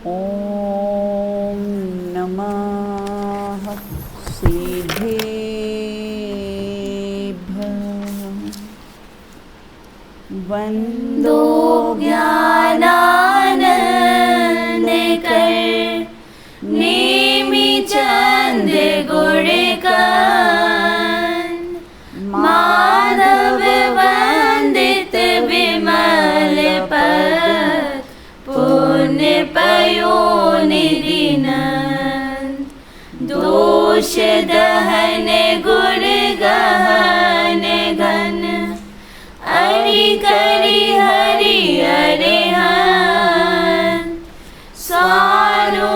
ॐ नमः सिद्धेभ्यः वन्दो ज्ञानानन्दकर नेमि चंद गुणगान माधव वंदित विमल पद पुण्य पयोनिधि दोष दहन गुण गहन घन हरि करि हरि अरिहंत स्वानुभूति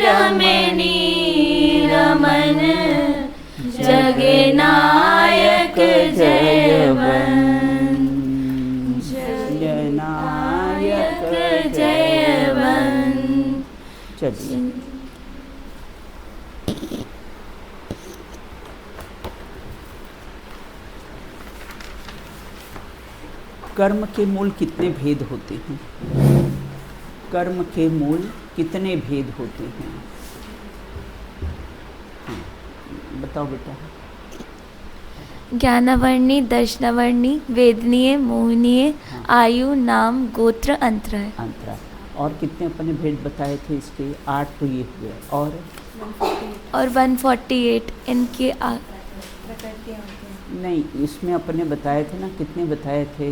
रमणी रमन जगनायक जयवंत जगनायक जयवंत। चलिए कर्म के मूल कितने भेद होते हैं? कर्म के मूल कितने भेद होते हैं? बताओ बेटा। ज्ञानावर्णी, दर्शनावर्णी, वेदनीय, मोहनीय, आयु, नाम, गोत्र, अंतर है। अंतरा। और कितने अपने भेद बताए थे इसके? 8 तो ये हुए। और 148 इनके नहीं, इसमें अपने बताए थे ना, कितने बताए थे?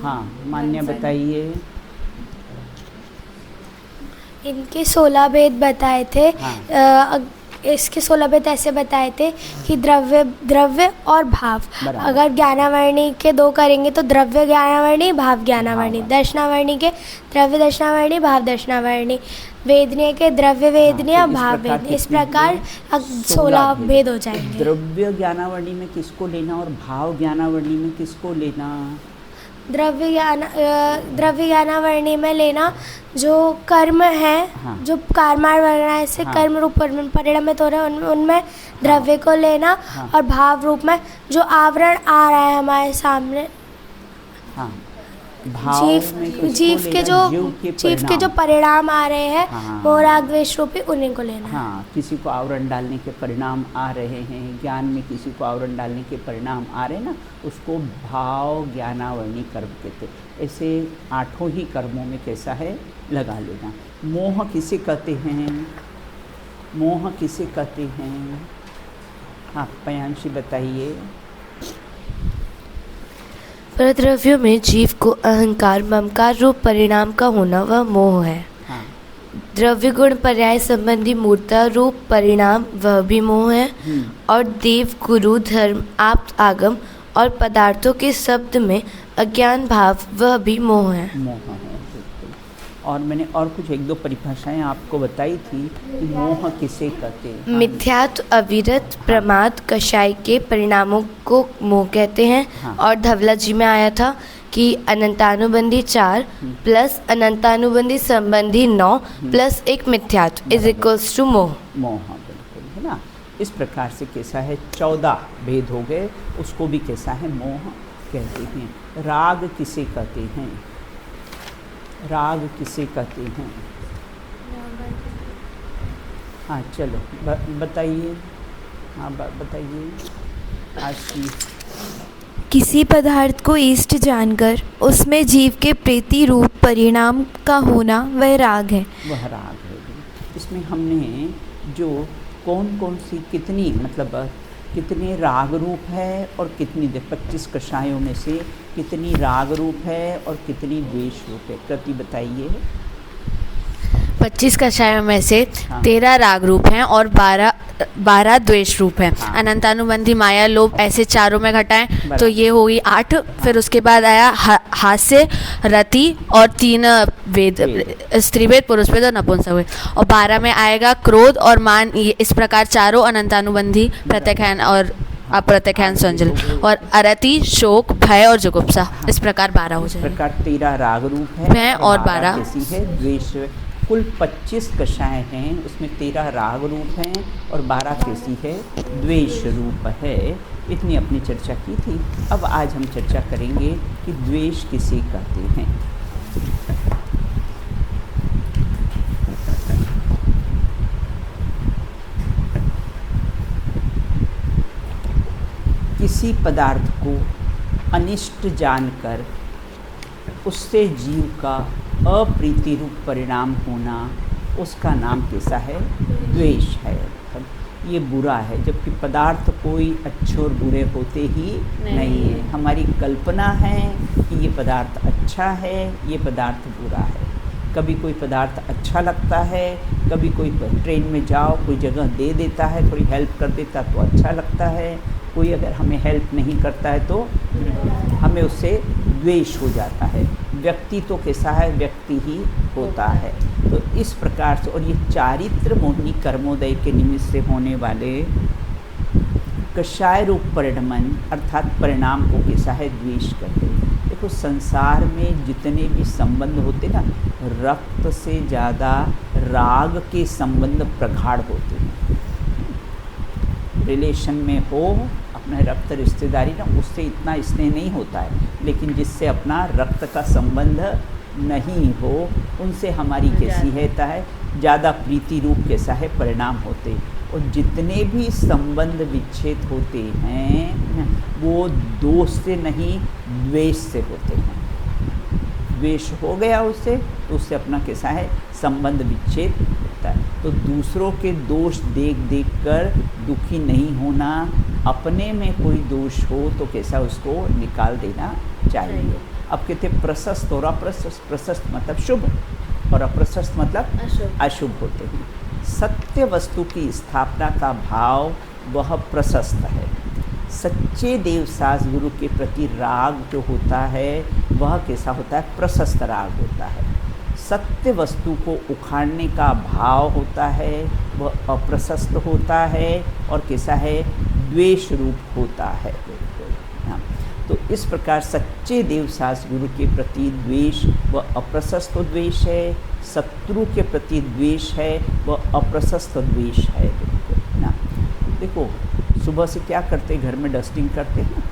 हाँ, मान्य बताइए। इनके 16 भेद बताए थे। हाँ। इसके 16 भेद ऐसे बताए थे कि द्रव्य और भाव। बराबर। अगर ज्ञानावर्णी के 2 करेंगे तो द्रव्य ज्ञानावर्णी, भाव ज्ञानावर्णी। दर्शनावर्णी के द्रव्य दर्शनावर्णी, भाव दर्शनावर्णी। वेदनीय के द्रव्य वेदनीय, हाँ, तो भाव वेदनीय। इस प्रकार 16 भेद हो जाएंगे। द्रव्य ज्ञानावर्णी में किसको लेना और भाव ज्ञानावर्णी में किसको लेना? द्रव्य ज्ञानावर्णी में लेना जो कर्म है। हाँ। जो कर्माण वर्ण से हाँ। कर्म रूप परिणमित हो रहे हैं उनमें द्रव्य को लेना। हाँ। और भाव रूप में जो आवरण आ रहा है हमारे सामने, हाँ, भाव में किसको जीव के लेना? जीव के जो परिणाम आ रहे हैं, हाँ। मोह राग द्वेष रूपी, उन्हीं को लेना है। हाँ, किसी को आवरण डालने के परिणाम आ रहे हैं, ज्ञान में किसी को आवरण डालने के परिणाम आ रहे हैं ना, उसको भाव ज्ञानावर्णी कर्म कहते हैं। ऐसे 8 ही कर्मों में कैसा है लगा लेना। मोह किसे कहते हैं? मोह किसे कहते हैं? हाँ, पयांशी बताइए। परद्रव्यों में जीव को अहंकार ममकार रूप परिणाम का होना वह मोह है। हाँ। द्रव्य गुण पर्याय संबंधी मूर्ता रूप परिणाम वह भी मोह है। और देव गुरु धर्म आप्त आगम और पदार्थों के शब्द में अज्ञान भाव वह भी मोह है। मोह है, बिल्कुल। और मैंने और कुछ 1-2 परिभाषाएं आपको बताई थी कि मोह किसे कहते हैं। मिथ्यात्व, अविरत, प्रमाद, कषाय के परिणामों को मोह कहते हैं। हाँ। और धवला जी में आया था कि अनंतानुबंधी 4 प्लस अनंतानुबंधी संबंधी 9 प्लस एक मिथ्यात्व इज इक्वल्स टू मोह। मोह, बिल्कुल, है ना। इस प्रकार से कैसा है 14 भेद हो गए, उसको भी कैसा है मोह कहते हैं। राग किसे कहते हैं? राग किसे कहते हैं? हाँ, चलो बताइए। हाँ, बताइए। आशी। किसी पदार्थ को इष्ट जानकर उसमें जीव के प्रीति रूप परिणाम का होना वह राग है। वह राग है। इसमें हमने जो कौन सी कितनी मतलब कितने राग रूप है और कितनी 25 कषायों में से कितनी राग रूप है और कितनी द्वेष रूप है? कृति बताइए। 25 कषायों में से हाँ। 13 राग रूप हैं और 12 द्वेष रूप हैं। हाँ। अनंतानुबंधी, माया, लोभ ऐसे चारों में घटाएं बराबर। तो ये हुई 8। फिर उसके बाद आया हास्य, रति और 3 वेद, स्त्री वेद, पुरुष वेद और नपुंसक वेद। और 12 में आएगा क्रोध और मान। ये इस प्रकार चारों अनंतानुबंधी, प्रत्यख्यान और अप्रत्यख्यान संजल और अरति, शोक, भय और जुगुप्सा। इस प्रकार 12 हो इस जाए। प्रकार 13 राग रूप है और 12 कैसी है द्वेष। कुल 25 कषाय हैं, उसमें 13 राग रूप हैं और 12 कैसी है द्वेष रूप है। इतनी अपनी चर्चा की थी। अब आज हम चर्चा करेंगे कि द्वेष किसे कहते हैं। किसी पदार्थ को अनिष्ट जानकर उससे जीव का अप्रीति रूप परिणाम होना, उसका नाम कैसा है? द्वेष है। ये बुरा है, जबकि पदार्थ कोई अच्छे और बुरे होते ही नहीं है। हमारी कल्पना है कि ये पदार्थ अच्छा है, ये पदार्थ बुरा है। कभी कोई पदार्थ अच्छा लगता है, कभी कोई ट्रेन में जाओ कोई जगह दे देता है, थोड़ी हेल्प कर देता तो अच्छा लगता है, कोई अगर हमें हेल्प नहीं करता है तो हमें उससे द्वेष हो जाता है। व्यक्ति तो कैसा है? व्यक्ति ही होता है। तो इस प्रकार से, और ये चारित्र मोहिनी कर्मोदय के निमित्त से होने वाले कषाय रूप परिणमन अर्थात परिणाम को कैसा है? द्वेष करते। देखो संसार में जितने भी संबंध होते ना, रक्त से ज़्यादा राग के संबंध प्रगाढ़ होते हैं। रिलेशन में हो अपने रक्त रिश्तेदारी ना, उससे इतना स्नेह नहीं होता है, लेकिन जिससे अपना रक्त का संबंध नहीं हो उनसे हमारी कैसी रहता है? ज़्यादा प्रीति रूप कैसा है? परिणाम होते। और जितने भी संबंध विच्छेद होते हैं वो दोष से नहीं द्वेष से होते हैं। द्वेष हो गया उससे तो उससे अपना कैसा है? संबंध विच्छेद होता है। तो दूसरों के दोष देख देख कर दुखी नहीं होना, अपने में कोई दोष हो तो कैसा उसको निकाल देना चाहिए। अब कहते प्रशस्त और अप्रशस्त। प्रशस्त मतलब शुभ और अप्रशस्त मतलब अशुभ होते हैं। सत्य वस्तु की स्थापना का भाव वह प्रशस्त है। सच्चे देवसास गुरु के प्रति राग जो होता है वह कैसा होता है? प्रशस्त राग होता है। सत्य वस्तु को उखाड़ने का भाव होता है वह अप्रशस्त होता है और कैसा है? द्वेष रूप होता है। हाँ, तो इस प्रकार सच्चे देवसास गुरु के प्रति द्वेष वह अप्रशस्त द्वेष है, शत्रु के प्रति द्वेष है वह अप्रशस्त द्वेष है। ना देखो सुबह से क्या करते? घर में डस्टिंग करते हैं,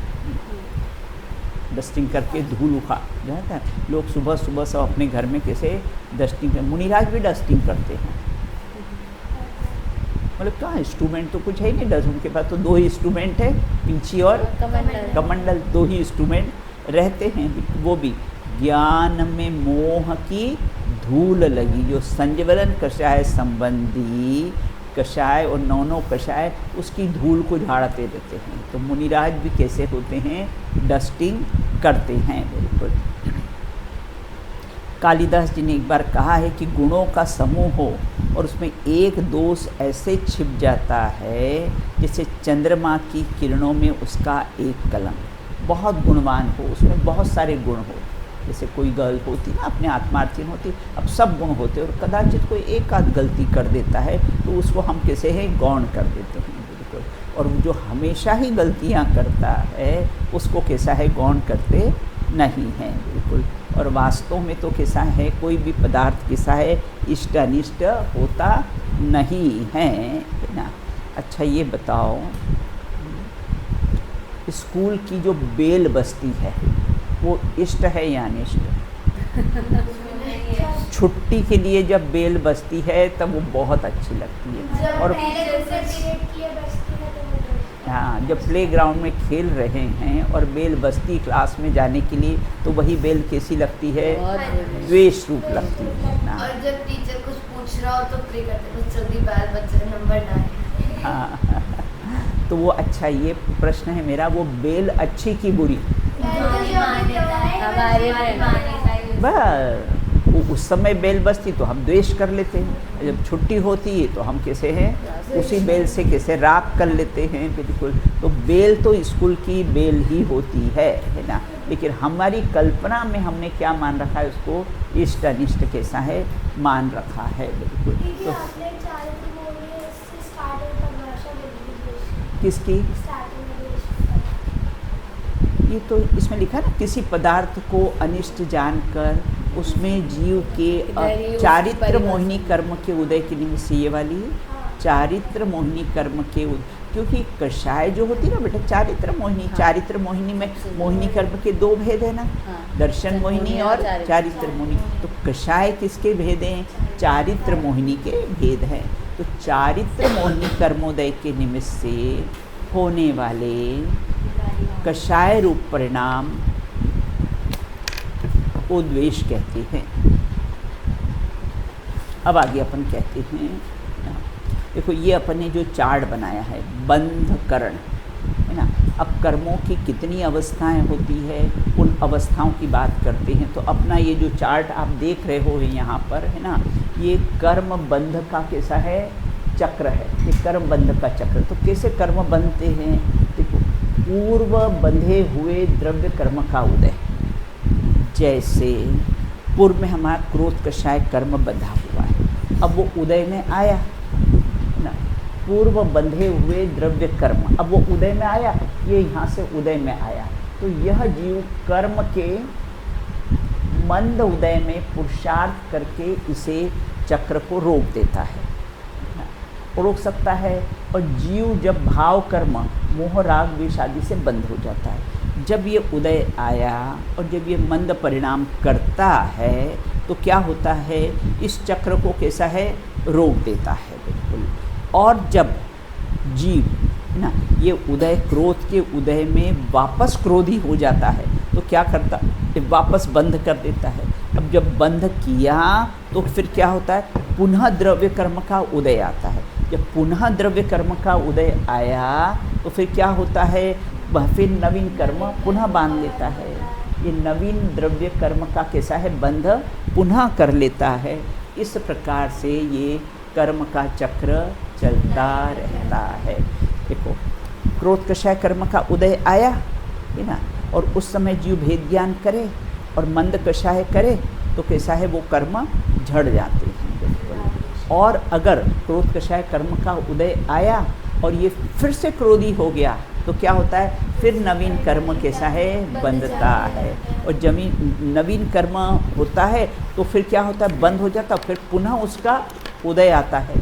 डस्टिंग करके धूल उखा जाता है। लोग सुबह सुबह सब अपने घर में कैसे डस्टिंग, मुनिराज भी डस्टिंग करते हैं। मतलब कहाँ इंस्ट्रूमेंट तो कुछ है ही नहीं, डस्ट उनके पास तो दो ही इंस्ट्रूमेंट है, पीछी और कमंडल, दो ही इंस्ट्रूमेंट रहते हैं। वो भी ज्ञान में मोह की धूल लगी, जो संजवलन कषाय संबंधी कषाय और नौनो कषाय उसकी धूल को झाड़ते रहते हैं। तो मुनिराज भी कैसे होते हैं? डस्टिंग करते हैं। बिल्कुल कालिदास जी ने एक बार कहा है कि गुणों का समूह हो और उसमें एक दोष ऐसे छिप जाता है जैसे चंद्रमा की किरणों में उसका एक कलम। बहुत गुणवान हो, उसमें बहुत सारे गुण हो, जैसे कोई गर्ल होती ना अपने आत्मार्थी होती, अब सब गुण होते और कदाचित कोई एक आध गलती कर देता है तो उसको हम कैसे है? गौण कर देते हैं। बिल्कुल। और जो हमेशा ही गलतियां करता है उसको कैसा है? गौण करते नहीं हैं। बिल्कुल। और वास्तव में तो कैसा है? कोई भी पदार्थ कैसा है? इष्ट अनिष्ट होता नहीं है ना। अच्छा ये बताओ, स्कूल की जो बेल बजती है वो इष्ट है या अनिष्ट? छुट्टी के लिए जब बेल बजती है तब वो बहुत अच्छी लगती है। और हाँ, जब प्ले ग्राउंड में खेल रहे हैं और बेल बजती क्लास में जाने के लिए तो वही बेल कैसी लगती है? द्वेष रूप लगती है ना। और जब टीचर कुछ पूछ रहा हो तो प्रे करते हैं जल्दी बाल बच्चे नंबर ना आए। हाँ तो वो अच्छा, ये प्रश्न है मेरा, वो बेल अच्छी की बुरी? बस उस समय बेल बजती तो हम द्वेष कर लेते हैं, जब छुट्टी होती है तो हम कैसे हैं? उसी बेल से कैसे राग कर लेते हैं। बिल्कुल। तो बेल तो स्कूल की बेल ही होती है ना। लेकिन हमारी कल्पना में हमने क्या मान रखा है? उसको इष्ट अनिष्ट कैसा है? मान रखा है। बिल्कुल। तो किसकी? ये तो इसमें लिखा है ना, किसी पदार्थ को अनिष्ट जानकर उसमें जीव के चारित्र मोहिनी कर्म के उदय के निमित्त से, ये वाली चारित्र मोहिनी कर्म के क्योंकि कषाय जो होती है ना बेटा चारित्र मोहिनी, चारित्र मोहिनी में मोहिनी कर्म के दो भेद है ना, दर्शन मोहिनी और चारित्र मोहिनी। तो कषाय किसके भेद हैं? चारित्र मोहिनी के भेद हैं। तो चारित्र मोहिनी कर्मोदय के निमित्त से होने वाले कषाय रूप परिणाम उद्वेश कहते हैं। अब आगे अपन कहते हैं, देखो ये अपन ने जो चार्ट बनाया है बंधकरण, है ना। अब कर्मों की कितनी अवस्थाएं होती है, उन अवस्थाओं की बात करते हैं। तो अपना ये जो चार्ट आप देख रहे हो यहाँ पर, है ना, ये कर्म बंध का कैसा है, चक्र है। ये कर्म बंध का चक्र। तो कैसे कर्म बनते हैं, देखो पूर्व बंधे हुए द्रव्य कर्म का उदय। जैसे पूर्व में हमारा क्रोध कषाय कर्म बंधा हुआ है, अब वो उदय में आया ना, पूर्व बंधे हुए द्रव्य कर्म, अब वो उदय में आया, ये यहाँ से उदय में आया। तो यह जीव कर्म के मंद उदय में पुरुषार्थ करके इसे चक्र को रोक देता है, रोक सकता है। और जीव जब भाव कर्म मोह राग द्वेष आदि से बंद हो जाता है, जब ये उदय आया और जब ये मंद परिणाम करता है तो क्या होता है, इस चक्र को कैसा है, रोक देता है बिल्कुल। और जब जीव ना ये उदय क्रोध के उदय में वापस क्रोधी हो जाता है तो क्या करता, वापस बंद कर देता है। अब जब बंद किया तो फिर क्या होता है, पुनः द्रव्य कर्म का उदय आता है। जब पुनः द्रव्य कर्म का उदय आया तो फिर क्या होता है, फिर नवीन कर्म पुनः बांध लेता है। ये नवीन द्रव्य कर्म का कैसा है, बंध पुनः कर लेता है। इस प्रकार से ये कर्म का चक्र चलता रहता है। देखो क्रोध कषाय कर्म का उदय आया है ना, और उस समय जीव भेद ज्ञान करे और मंद कषाय करे तो कैसा है, वो कर्म झड़ जाते हैं बिल्कुल। और अगर क्रोध कषाय कर्म का उदय आया और ये फिर से क्रोधी हो गया तो क्या होता है, फिर नवीन कर्म कैसा है, बंधता है। और जमीन नवीन कर्म होता है तो फिर क्या होता है, बंद हो जाता, फिर पुनः उसका उदय आता है।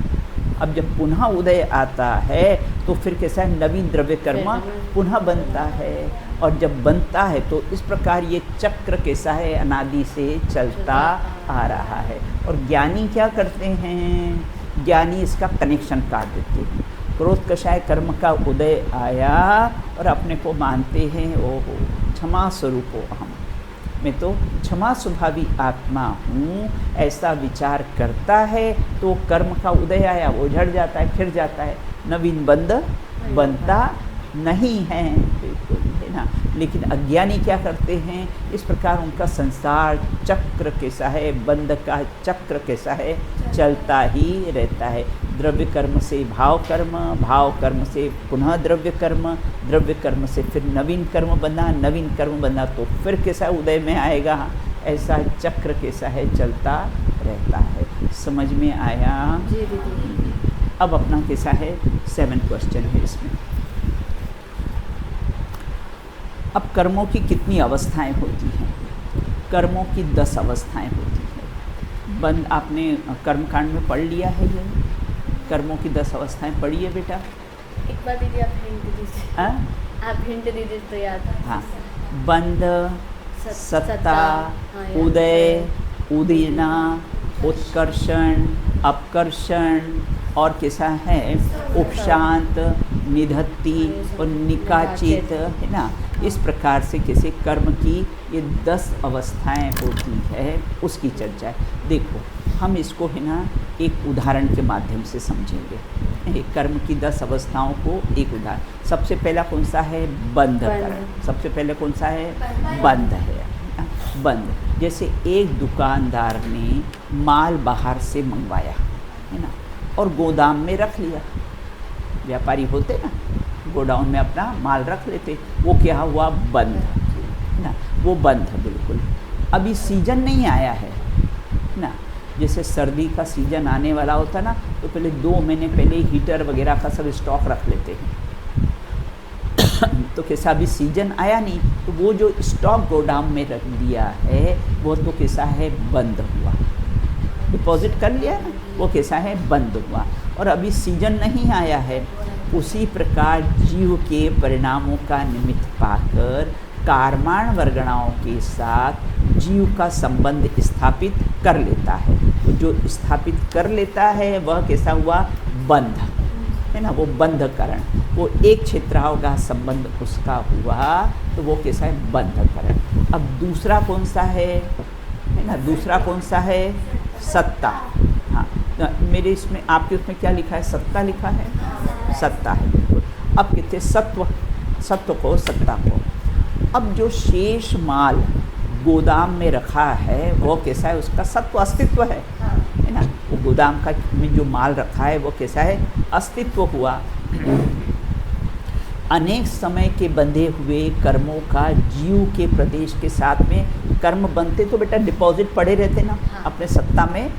अब जब पुनः उदय आता है तो फिर कैसा है, नवीन द्रव्य कर्म पुनः बनता है। और जब बनता है तो इस प्रकार ये चक्र कैसा है, अनादि से चलता आ रहा है। और ज्ञानी क्या करते हैं, ज्ञानी इसका कनेक्शन काट देते हैं। क्रोध कषाय कर्म का उदय आया और अपने को मानते हैं, ओहो क्षमा स्वरूप हो हम, मैं तो क्षमा स्वभावी आत्मा हूँ, ऐसा विचार करता है तो कर्म का उदय आया, वो झड़ जाता है, खिर जाता है, नवीन बंध बनता नहीं है बिल्कुल, है ना। लेकिन अज्ञानी क्या करते हैं, इस प्रकार उनका संसार चक्र कैसा है, बंध का चक्र कैसा है, चलता ही रहता है। द्रव्य कर्म से भाव कर्म, भाव कर्म से पुनः द्रव्य कर्म से फिर नवीन कर्म बना, नवीन कर्म बना तो फिर कैसा उदय में आएगा, ऐसा चक्र कैसा है, चलता रहता है। समझ में आया? अब अपना कैसा है, 7 क्वेश्चन है इसमें। अब कर्मों की कितनी अवस्थाएं होती हैं? कर्मों की 10 अवस्थाएं होती हैं। बंद आपने कर्मकांड में पढ़ लिया है, ये कर्मों की 10 अवस्थाएं पढ़ी है बेटा? एक बार दीदी आप हिंट दीजिए। हाँ, आप हिंट दीजिए तो याद आ। हाँ, बंध, सत्ता, उदय, उदीर्णा, उत्कर्षण, अपकर्षण और कैसा है, उपशांत, निधत्ति और निकाचित, है ना। इस प्रकार से कैसे कर्म की ये 10 अवस्थाएं होती है उसकी चर्चा है। देखो हम इसको है ना एक उदाहरण के माध्यम से समझेंगे। कर्म की 10 अवस्थाओं को एक उदाहरण, सबसे पहला कौन सा है, बंध कर्म। सबसे पहले कौन सा है, बंध है, बंध। जैसे एक दुकानदार ने माल बाहर से मंगवाया, है ना, और गोदाम में रख लिया। व्यापारी होते ना, गोडाउन में अपना माल रख लेते, वो क्या हुआ, बंद, है ना, वो बंद है बिल्कुल। अभी सीजन नहीं आया है ना, जैसे सर्दी का सीजन आने वाला होता ना तो पहले 2 महीने पहले हीटर वगैरह का सब स्टॉक रख लेते हैं। तो कैसा अभी सीजन आया नहीं तो वो जो स्टॉक गोदाम में रख दिया है वो तो कैसा है, बंद हुआ। डिपॉजिट कर लिया ना, वो कैसा है, बंद हुआ। और अभी सीजन नहीं आया है। उसी प्रकार जीव के परिणामों का निमित्त पाकर कार्माण वर्गणाओं के साथ जीव का संबंध स्थापित कर लेता है। तो जो स्थापित कर लेता है वह कैसा हुआ, बंध, है ना, वो बंधकरण। वो एक क्षेत्रावगाह संबंध उसका हुआ तो वो कैसा है, बंधकरण। अब दूसरा कौन सा है ना, दूसरा कौन सा है, सत्ता। हाँ, मेरे इसमें आपके उसमें क्या लिखा है, सत्ता लिखा है, सत्ता है बिल्कुल। अब कहते हैं सत्व, सत्व को, सत्ता को। अब जो शेष माल गोदाम में रखा है वो कैसा है, उसका सत्व अस्तित्व है ना। वो गोदाम का में जो माल रखा है वो कैसा है, अस्तित्व हुआ। अनेक समय के बंधे हुए कर्मों का जीव के प्रदेश के साथ में कर्म बनते तो बेटा डिपॉजिट पड़े रहते ना, अपने सत्ता में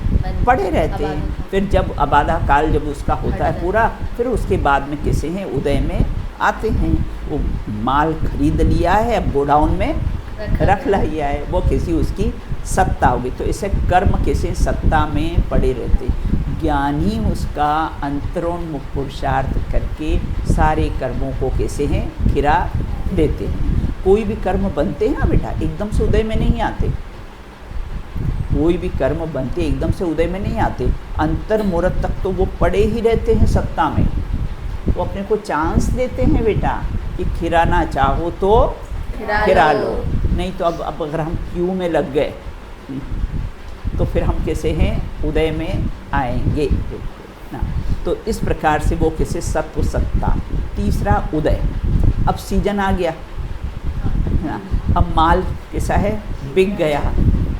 पड़े रहते हैं। फिर जब आबादा काल जब उसका होता है पूरा, फिर उसके बाद में कैसे हैं, उदय में आते हैं। वो माल खरीद लिया है, अब गोडाउन में रख लिया है, वो कैसी उसकी सत्ता होगी। तो इसे कर्म कैसे सत्ता में पड़े रहते। ज्ञानी उसका अंतरोन्मुख पुरुषार्थ करके सारे कर्मों को कैसे हैं, गिरा देते हैं। कोई भी कर्म बनते हैं ना बेटा, एकदम से उदय में नहीं आते। कोई भी कर्म बनते एकदम से उदय में नहीं आते, अंतर मुहूर्त तक तो वो पड़े ही रहते हैं सत्ता में। वो अपने को चांस देते हैं बेटा कि खिराना चाहो तो खिरा लो, नहीं तो अब अगर हम क्यू में लग गए तो फिर हम कैसे हैं, उदय में आएंगे ना। तो इस प्रकार से वो कैसे सत्व सत्ता। तीसरा उदय, अब सीजन आ गया ना, अब माल कैसा है, बिक गया,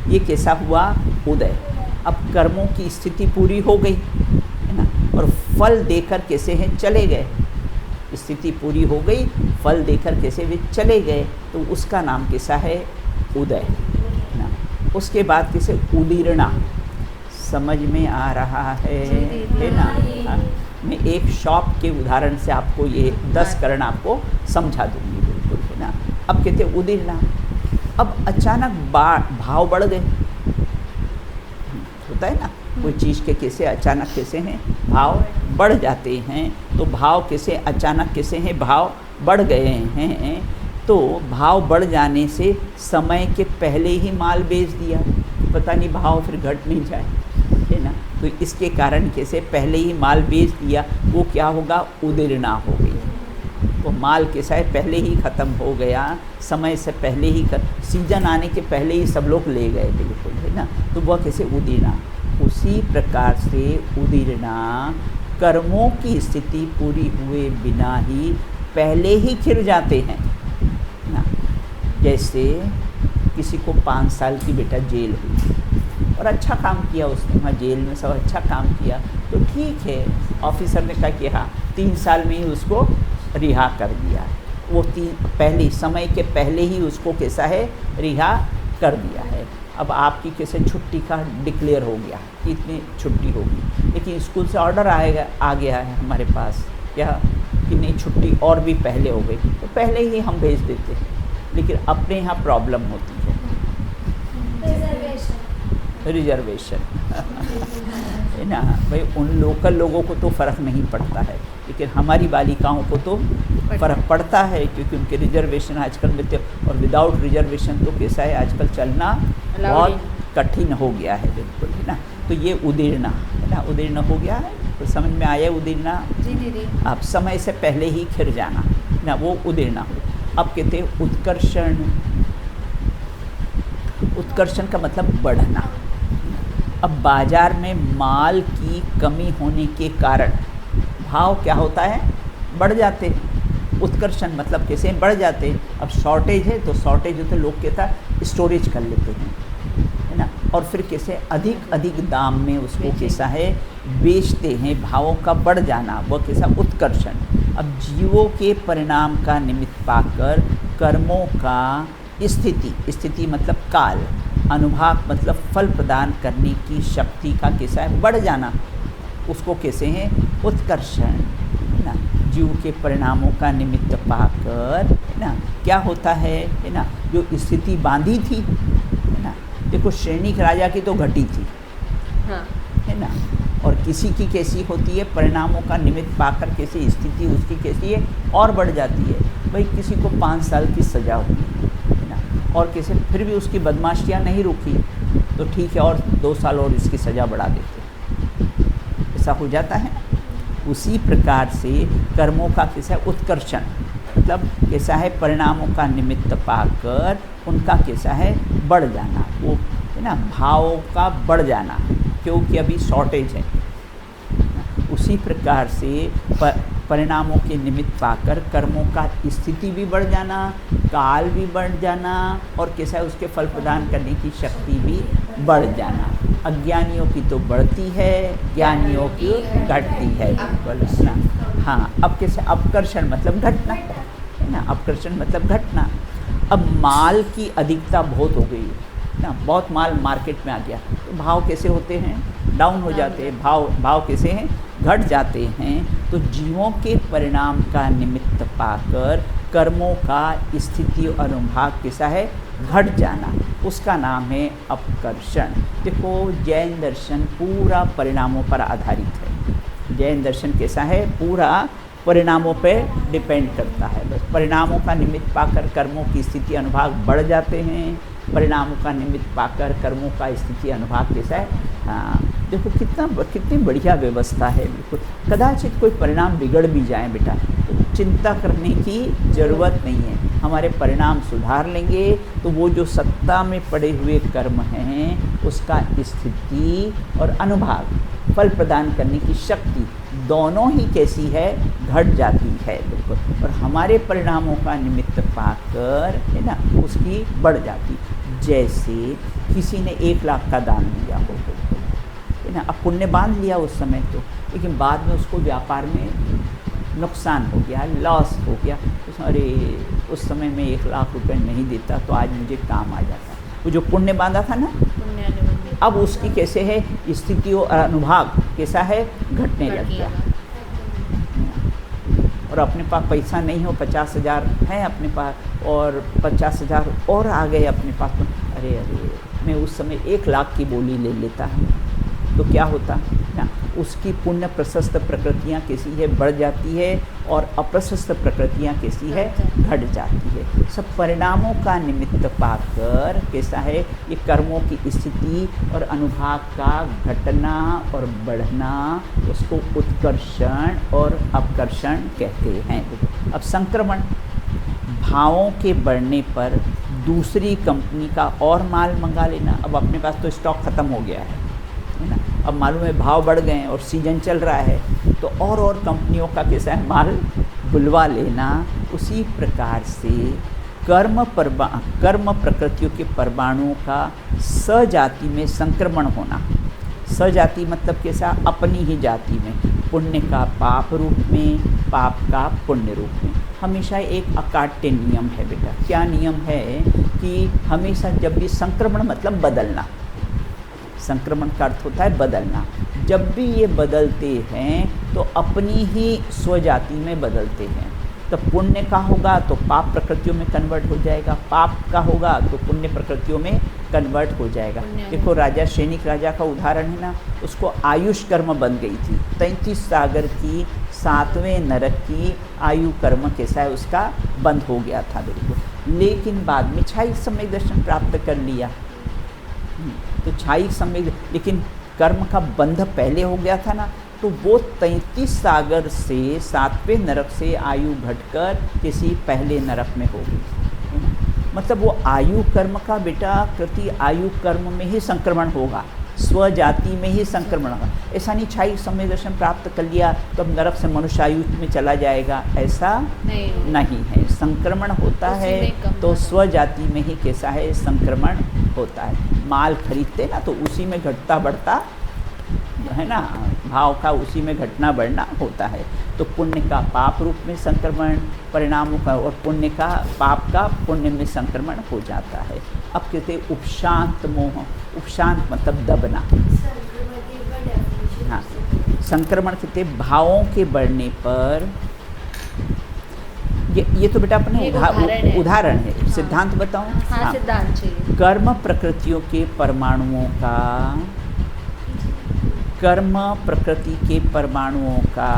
ये कैसा हुआ, उदय। अब कर्मों की स्थिति पूरी हो गई है ना, और फल देकर कैसे हैं, चले गए। स्थिति पूरी हो गई, फल देकर कैसे वे चले गए, तो उसका नाम कैसा है, उदय ना। उसके बाद कैसे उदीर्णा, समझ में आ रहा है ना। हाँ, मैं एक शॉप के उदाहरण से आपको ये 10 करण आपको समझा दूंगी बिल्कुल है ना। अब कहते हैं उदीर्णा, अब अचानक भाव बढ़ गए, होता है ना कोई चीज़ के कैसे अचानक कैसे हैं भाव बढ़ जाते हैं। तो भाव कैसे अचानक कैसे हैं भाव बढ़ गए हैं, तो भाव बढ़ जाने से समय के पहले ही माल बेच दिया, पता नहीं भाव फिर घट नहीं जाए है ना। तो इसके कारण कैसे पहले ही माल बेच दिया, वो क्या होगा, उदीर्णा हो गई। वो माल कैसा है, पहले ही ख़त्म हो गया, समय से पहले ही सीजन आने के पहले ही सब लोग ले गए बिल्कुल है ना। तो वह कैसे उदीर्णा। उसी प्रकार से उदीर्णा कर्मों की स्थिति पूरी हुए बिना ही पहले ही खिर जाते हैं ना। जैसे किसी को 5 साल की बेटा जेल हुई और अच्छा काम किया उसने, वहाँ जेल में सब अच्छा काम किया, तो ठीक है, ऑफिसर ने क्या किया, 3 साल में ही उसको रिहा कर दिया। वो पहले समय के पहले ही उसको कैसा है, रिहा कर दिया है। अब आपकी कैसे छुट्टी का डिक्लेयर हो गया कि इतनी छुट्टी होगी, लेकिन स्कूल से ऑर्डर आ गया है हमारे पास क्या कि नहीं छुट्टी और भी पहले हो गई, तो पहले ही हम भेज देते हैं। लेकिन अपने यहाँ प्रॉब्लम होती है, रिजर्वेशन है ना भाई। उन लोकल लोगों को तो फ़र्क नहीं पड़ता है, लेकिन हमारी बालिकाओं को तो फ़र्क पड़ता है, क्योंकि उनके रिजर्वेशन आजकल में और विदाउट रिजर्वेशन तो कैसा है आजकल चलना बहुत कठिन हो गया है बिल्कुल है ना। तो ये उदीर्णा है ना, उदीर्ण हो गया है, तो समझ में आया उदीर्णा जी दीदी। आप समय से पहले ही खिर जाना ना, वो उदीर्णा हो। अब कहते हैं उत्कर्षण। उत्कर्षण का मतलब बढ़ना। अब बाजार में माल की कमी होने के कारण भाव क्या होता है, बढ़ जाते हैं। उत्कर्षण मतलब कैसे बढ़ जाते हैं। अब शॉर्टेज है तो शॉर्टेज है तो लोग कहता स्टोरेज कर लेते हैं है ना, और फिर कैसे अधिक दाम में उसको कैसा है बेचते हैं। भावों का बढ़ जाना वह कैसा उत्कर्षण। अब जीवों के परिणाम का निमित्त पाकर कर्मों का स्थिति मतलब काल, अनुभाग मतलब फल प्रदान करने की शक्ति का कैसा है बढ़ जाना, उसको कैसे हैं उत्कर्षण है ना। जीव के परिणामों का निमित्त पाकर है ना क्या होता है ना, जो स्थिति बांधी थी है ना। देखो सैनिक राजा की तो घटी थी हाँ। है ना, और किसी की कैसी होती है, परिणामों का निमित्त पाकर कैसी स्थिति उसकी कैसी है और बढ़ जाती है। भाई किसी को 5 साल की सज़ा हुई है ना, और कैसे फिर भी उसकी बदमाशियाँ नहीं रुकी, तो ठीक है और 2 साल और इसकी सज़ा बढ़ा देते, ऐसा हो जाता है। उसी प्रकार से कर्मों का कैसा है उत्कर्षण, मतलब कैसा है परिणामों का निमित्त पाकर उनका कैसा है बढ़ जाना, वो है ना भाव का बढ़ जाना, क्योंकि अभी शॉर्टेज है। उसी प्रकार से परिणामों के निमित्त पाकर कर्मों का स्थिति भी बढ़ जाना, काल भी बढ़ जाना, और कैसा है उसके फल प्रदान करने की शक्ति भी बढ़ जाना। अज्ञानियों की तो बढ़ती है, ज्ञानियों की घटती है, बिल्कुल ना। हाँ, अब कैसे अपकर्षण मतलब घटना है ना, अपकर्षण मतलब घटना। अब माल की अधिकता बहुत हो गई है ना, बहुत माल मार्केट में आ गया, तो भाव कैसे होते हैं, डाउन हो जाते हैं, भाव कैसे हैं, घट जाते हैं। तो जीवों के परिणाम का निमित्त पाकर कर्मों का स्थिति और अनुभाग कैसा है घट जाना, उसका नाम है अपकर्षण। देखो जैन दर्शन पूरा परिणामों पर आधारित है। जैन दर्शन कैसा है, पूरा परिणामों पे डिपेंड करता है। बस परिणामों का निमित्त पाकर कर्मों की स्थिति अनुभाग बढ़ जाते हैं, परिणामों का निमित्त पाकर कर्मों का स्थिति अनुभाग कैसा है। हाँ, देखो कितनी बढ़िया व्यवस्था है। बिल्कुल, कदाचित कोई परिणाम बिगड़ भी जाए बेटा, तो चिंता करने की ज़रूरत नहीं है। हमारे परिणाम सुधार लेंगे तो वो जो सत्ता में पड़े हुए कर्म हैं उसका स्थिति और अनुभाग, फल प्रदान करने की शक्ति, दोनों ही कैसी है घट जाती है। बिल्कुल, और हमारे परिणामों का निमित्त पाकर है ना उसकी बढ़ जाती। जैसे किसी ने 1 लाख का दान दिया हो है ना, अब पुण्य बांध लिया उस समय तो, लेकिन बाद में उसको व्यापार में नुकसान हो गया, लॉस हो गया, तो अरे उस समय में 1 लाख रुपए नहीं देता तो आज मुझे काम आ जाता। वो जो पुण्य बांधा था ना, अब उसकी कैसे है स्थिति और अनुभाग कैसा है घटने लग गया। और अपने पास पैसा नहीं हो, 50,000 है अपने पास और 50,000 और आ गए अपने पास, तो अरे मैं उस समय 1 लाख की बोली ले लेता तो क्या होता ना, उसकी पुण्य प्रशस्त प्रकृतियाँ कैसी है बढ़ जाती है और अप्रशस्त प्रकृतियाँ कैसी है घट जाती है। सब परिणामों का निमित्त पाकर कैसा है ये कर्मों की स्थिति और अनुभाग का घटना और बढ़ना, उसको उत्कर्षण और अपकर्षण कहते हैं। अब संक्रमण, भावों के बढ़ने पर दूसरी कंपनी का और माल मंगा लेना। अब अपने पास तो स्टॉक ख़त्म हो गया है ना, अब मालूम है भाव बढ़ गए हैं और सीजन चल रहा है, तो और कंपनियों का कैसा है माल बुलवा लेना। उसी प्रकार से कर्म प्रकृतियों के परमाणुओं का सजाति में संक्रमण होना। सजाति मतलब कैसा, अपनी ही जाति में, पुण्य का पाप रूप में, पाप का पुण्य रूप में। हमेशा एक अकाट्य नियम है बेटा। क्या नियम है कि हमेशा जब भी संक्रमण मतलब बदलना, संक्रमण का अर्थ होता है बदलना, जब भी ये बदलते हैं तो अपनी ही स्वजाति में बदलते हैं। तो पुण्य का होगा तो पाप प्रकृतियों में कन्वर्ट हो जाएगा, पाप का होगा तो पुण्य प्रकृतियों में कन्वर्ट हो जाएगा। देखो राजा सैनिक राजा का उदाहरण है ना, उसको आयुष कर्म बन गई थी, 33 सागर की 7वें नरक की आयु कर्म कैसा है उसका बंद हो गया था बिल्कुल, लेकिन बाद में छाई समय दर्शन प्राप्त कर लिया। तो छाई समय, लेकिन कर्म का बंध पहले हो गया था ना, तो वो 33 सागर से 7वें नरक से आयु घटकर किसी पहले नरक में हो गई। मतलब वो आयु कर्म का बेटा कृति आयु कर्म में ही संक्रमण होगा, स्वजाति में ही संक्रमण होगा। ऐसा नहीं छाई समय दर्शन प्राप्त कर लिया तो अब नरक से मनुष्य आयु में चला जाएगा, ऐसा नहीं है। संक्रमण होता है तो स्वजाति में ही कैसा है संक्रमण होता है। माल खरीदते ना तो उसी में घटता बढ़ता है ना, भाव का उसी में घटना बढ़ना होता है। तो पुण्य का पाप रूप में संक्रमण, परिणामों का और पुण्य का पाप का पुण्य में संक्रमण हो जाता है। अब कहते हैं उपशांत मोह, उपशांत मतलब दबना। हाँ, संक्रमण कहते भावों के बढ़ने पर, ये तो बेटा अपने उदाहरण है, सिद्धांत बताऊं? हाँ, सिद्धांत चाहिए। कर्म प्रकृतियों के परमाणुओं का, कर्म प्रकृति के परमाणुओं का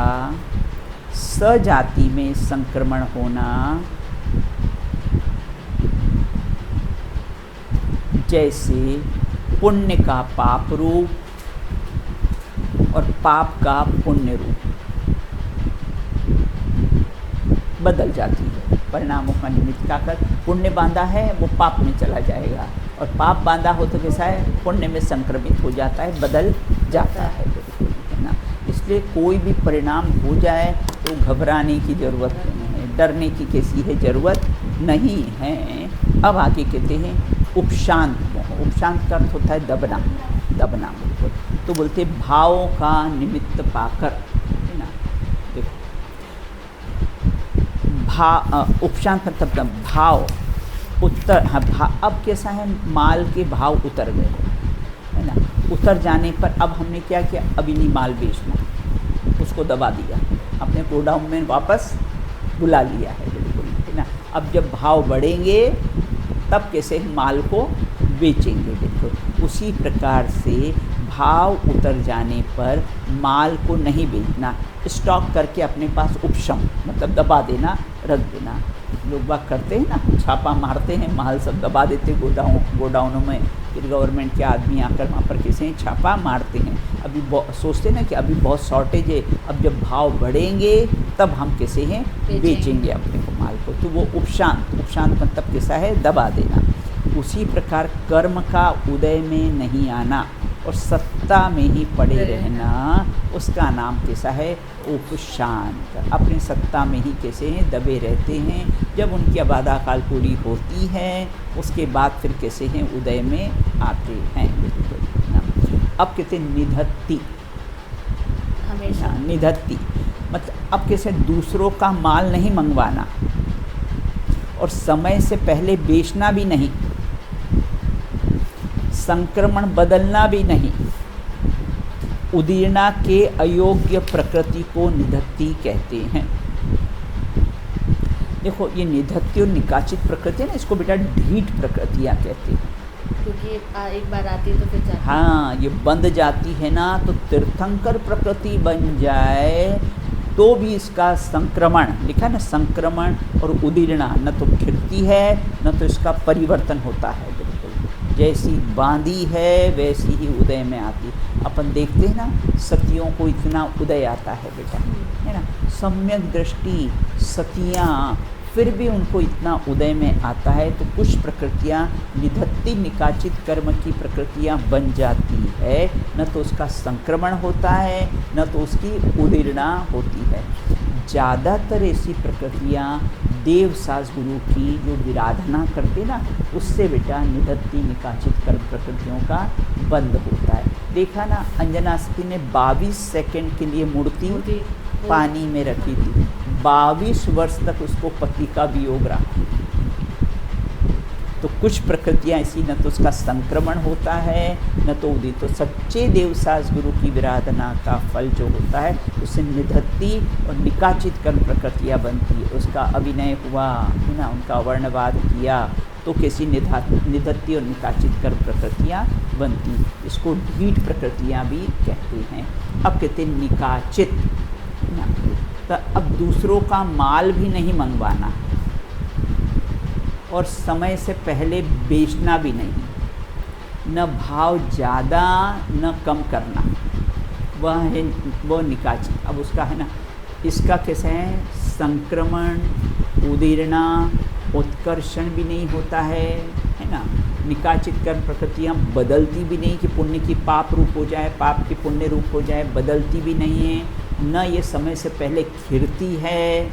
सजाति में संक्रमण होना, जैसे पुण्य का पाप रूप और पाप का पुण्य रूप। बदल जाती है। परिणामों का निमित्त क्या कर, पुण्य बांधा है वो पाप में चला जाएगा, और पाप बांधा हो तो कैसा है, पुण्य में संक्रमित हो जाता है, बदल जाता है, बिल्कुल, है ना। इसलिए कोई भी परिणाम हो जाए तो घबराने की ज़रूरत नहीं है, डरने की किसी है ज़रूरत नहीं है। अब आगे कहते हैं उपशांत मोह। उपशांत का अर्थ होता है दबना, दबना बिल्कुल। तो बोलते भावों का निमित्त पाकर, है ना। देखो उपशांत मतलब भाव उत्तर, हाँ अब कैसा है, माल के भाव उतर गए, है ना। उतर जाने पर अब हमने क्या किया, अभी नहीं माल बेचना, उसको दबा दिया, अपने गोडाउन में वापस बुला लिया है, बिल्कुल, है ना। अब जब भाव बढ़ेंगे तब कैसे माल को बेचेंगे, बिल्कुल। उसी प्रकार से भाव उतर जाने पर माल को नहीं बेचना, स्टॉक करके अपने पास उपशम मतलब दबा देना, रख देना। लोग बात करते हैं ना, छापा मारते हैं, माल सब दबा देते गोडाउनों में, फिर गवर्नमेंट के आदमी आकर वहाँ पर कैसे छापा मारते हैं। अभी सोचते हैं ना कि अभी बहुत शॉर्टेज है, अब जब भाव बढ़ेंगे तब हम कैसे हैं बेचेंगे अपने को माल को। तो वो उपशांत, उपशांत मतलब कैसा है, दबा देना। उसी प्रकार कर्म का उदय में नहीं आना और सत्ता में ही पड़े रहना, उसका नाम कैसा है, उपशांत। अपनी सत्ता में ही कैसे हैं, दबे रहते हैं। जब उनकी आबादा काल पूरी होती है उसके बाद फिर कैसे हैं, उदय में आते हैं, बिल्कुल। अब कहते हैं निधत्ति, हमेशा निधत्ति मतलब अब कैसे दूसरों का माल नहीं मंगवाना और समय से पहले बेचना भी नहीं, संक्रमण बदलना भी नहीं। उदीर्णा के अयोग्य प्रकृति को निधत्ति कहते हैं। देखो ये निधत्ति और निकाचित प्रकृति है ना, इसको बेटा ढीठ प्रकृतियाँ कहते हैं, क्योंकि एक बार आती है तो फिर जाती है। हाँ, ये बंध जाती है ना, तो तीर्थंकर प्रकृति बन जाए तो भी इसका संक्रमण, लिखा ना संक्रमण और उदीर्णा, न तो खिड़ती है न तो इसका परिवर्तन होता है, बिल्कुल। जैसी बांधी है वैसी ही उदय में आती। अपन देखते हैं ना सतियों को इतना उदय आता है बेटा, है ना, सम्यक दृष्टि सतियाँ, फिर भी उनको इतना उदय में आता है। तो कुछ प्रकृतियाँ निधत्ति निकाचित कर्म की प्रकृतियाँ बन जाती है, न तो उसका संक्रमण होता है न तो उसकी उदीर्णा होती है। ज़्यादातर ऐसी प्रकृतियाँ देव सास गुरु की जो विराधना करते ना, उससे बेटा निधत्ति निकाचित कर्म प्रकृतियों का बंद होता है। देखा ना अंजना सती ने 22 सेकंड के लिए मूर्ति पानी में रखी थी, 22 वर्ष तक उसको पति का वियोग रहा। तो कुछ प्रकृतियाँ ऐसी न तो उसका संक्रमण होता है न तो उदित। तो सच्चे देवसास गुरु की विराधना का फल जो होता है उससे निधत्ति और निकाचित कर्म प्रकृतियाँ बनती है। उसका अभिनय हुआ है ना, उनका वर्णवाद किया तो कैसी निधत्ति और निकाचित कर्म प्रकृतियाँ बनती। इसको ढीठ प्रकृतियाँ भी कहते हैं। अब कहते हैं निकाचित ना, तो अब दूसरों का माल भी नहीं मंगवाना और समय से पहले बेचना भी नहीं, न भाव ज़्यादा न कम करना, वह है वो निकाचित। अब उसका है ना, इसका कैसे है, संक्रमण उदीर्णा उत्कर्षण भी नहीं होता है ना। निकाचित कर्म प्रकृतियाँ बदलती भी नहीं कि पुण्य की पाप रूप हो जाए, पाप की पुण्य रूप हो जाए, बदलती भी नहीं है। न ये समय से पहले खिरती है,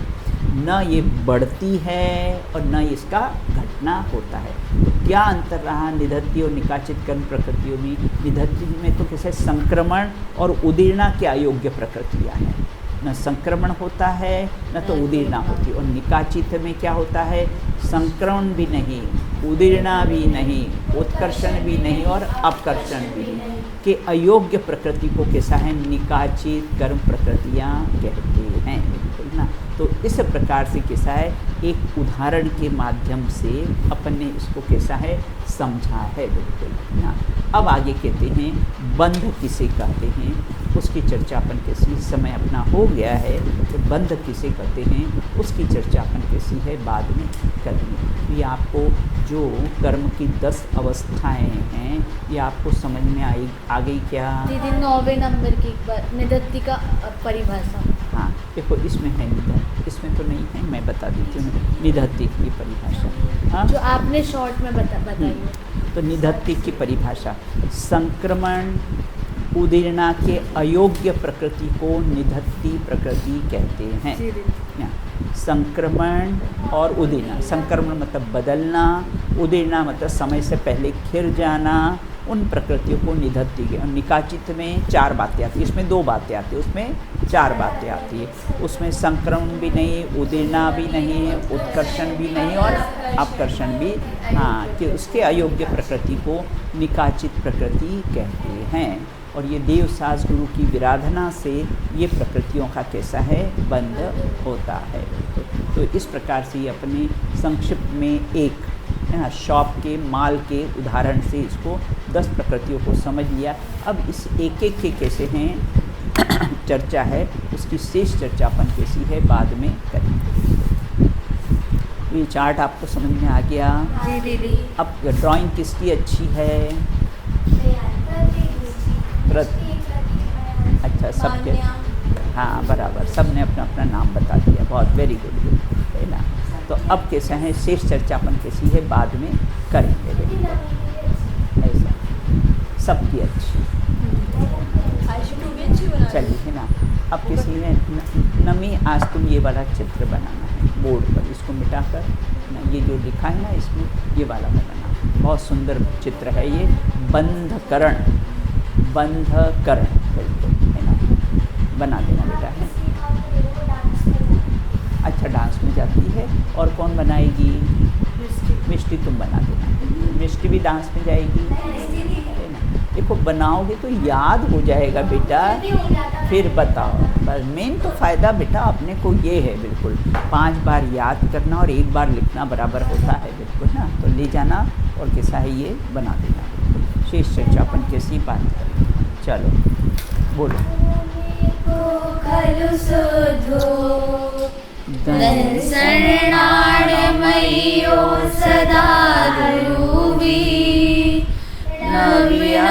न ये बढ़ती है और न इसका घटना होता है। तो क्या अंतर रहा निधत्ति और निकाचित कर्म प्रकृतियों में? निधत्ति में तो कैसे संक्रमण और उदीर्णा के अयोग्य प्रकृतियाँ हैं, न संक्रमण होता है न तो उदीर्णा होती। और निकाचित में क्या होता है, संक्रमण भी नहीं, उदीर्णा भी नहीं, उत्कर्षण भी नहीं और अपकर्षण भी नहीं, के अयोग्य प्रकृति को कैसा है, निकाचित कर्म प्रकृतियाँ कहते हैं, बिल्कुल ना। तो इस प्रकार से कैसा है, एक उदाहरण के माध्यम से अपन ने इसको कैसा है समझा है, बिल्कुल ना। अब आगे कहते हैं बंध किसे कहते हैं, उसकी चर्चा अपन कैसी, समय अपना हो गया है तो बंध किसे कहते हैं उसकी चर्चा अपन कैसी है बाद में करेंगे। तो ये आपको जो कर्म की 10 अवस्थाएं हैं ये आपको समझ में आ गई क्या? दीदी 9वें नंबर की निधत्ति का परिभाषा। हाँ, देखो इसमें है निधन, इसमें तो नहीं है, मैं बता देती हूँ निधत्ति की परिभाषा। हाँ, जो आपने शॉर्ट में बताई। तो निधत्ति की परिभाषा, संक्रमण उदीर्णा के अयोग्य प्रकृति को निधत्ति प्रकृति कहते हैं। यहाँ संक्रमण और उदीर्णा, संक्रमण मतलब बदलना, उदीर्णा मतलब समय से पहले खिर जाना, उन प्रकृतियों को निधत्ति के। निकाचित में 4 बातें आती है, इसमें 2 बातें आती है, उसमें 4 बातें आती है। उसमें संक्रमण भी नहीं, उदीर्णा भी नहीं, उत्कर्षण भी नहीं और अपकर्षण भी, हाँ, कि उसके अयोग्य प्रकृति को निकाचित प्रकृति कहते हैं। और ये देवसास गुरु की विराधना से ये प्रकृतियों का कैसा है, बंध होता है। तो इस प्रकार से अपने संक्षिप्त में एक है ना शॉप के माल के उदाहरण से इसको 10 प्रकृतियों को समझ लिया। अब इस एक एक के कैसे हैं चर्चा है, उसकी शेष चर्चा अपन कैसी है बाद में करेंगे। ये चार्ट आपको समझ में आ गया? जी दीदी। अब ड्राइंग किसकी अच्छी है? अच्छा, सबके, हाँ बराबर, सब ने अपना अपना नाम बता दिया, बहुत वेरी गुड, है ना। तो अब कैसा है, शेष चर्चा अपन कैसी है बाद में करेंगे, ऐसा सबकी अच्छी। चलिए, है ना। अब किसी ने नमी, आज तुम ये वाला चित्र बनाना है बोर्ड पर, इसको मिटाकर ना, ये जो लिखा है ना इसमें, ये वाला बनाना। बहुत सुंदर चित्र है ये, बंधकरण, बंधकरण, है ना, बना देना बेटा, है। अच्छा, डांस में जाती है, और कौन बनाएगी? मिष्टी तुम बना देना, मिष्टी भी डांस में जाएगी, है ना। देखो बनाओगे तो याद हो जाएगा बेटा, फिर बताओ। बस मेन तो फ़ायदा बेटा अपने को ये है, बिल्कुल 5 बार याद करना और 1 बार लिखना बराबर होता है, बिल्कुल ना। तो ले जाना और कैसा है ये बना देना। शेष चर्चा अपन कैसी बात करें, चलो बोलो। शरणामयो सदा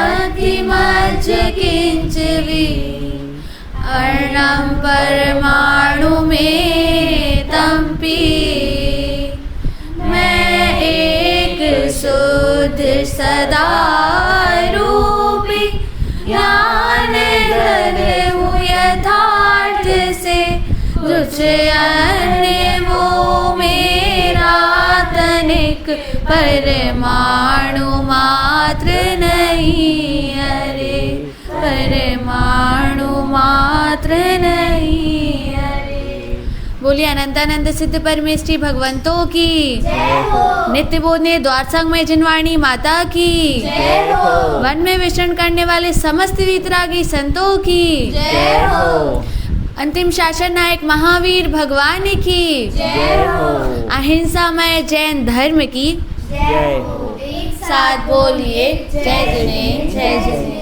नव्यतिमज्ज किंचवि अर्णं परमाणु में तंपी मैं एक शुद्ध सदा रूपी ज्ञान धर हूँ यथार्थ से तुझे अन्य वो मेरा तनिक परमाणु मात्र नहीं, अरे परमाणु मात्र नहीं, अरे। बोलिए अनंतानंद सिद्ध परमेष्ठी भगवंतों की जय हो। नित्य बोधने द्वार संग में जिनवाणी माता की जय हो। वन में विचरण करने वाले समस्त वीतरागी संतों की जय हो। अंतिम शासन नायक महावीर भगवान की जय हो। अहिंसामय जैन धर्म की जय हो। एक साथ बोलिए जय जय जय जय।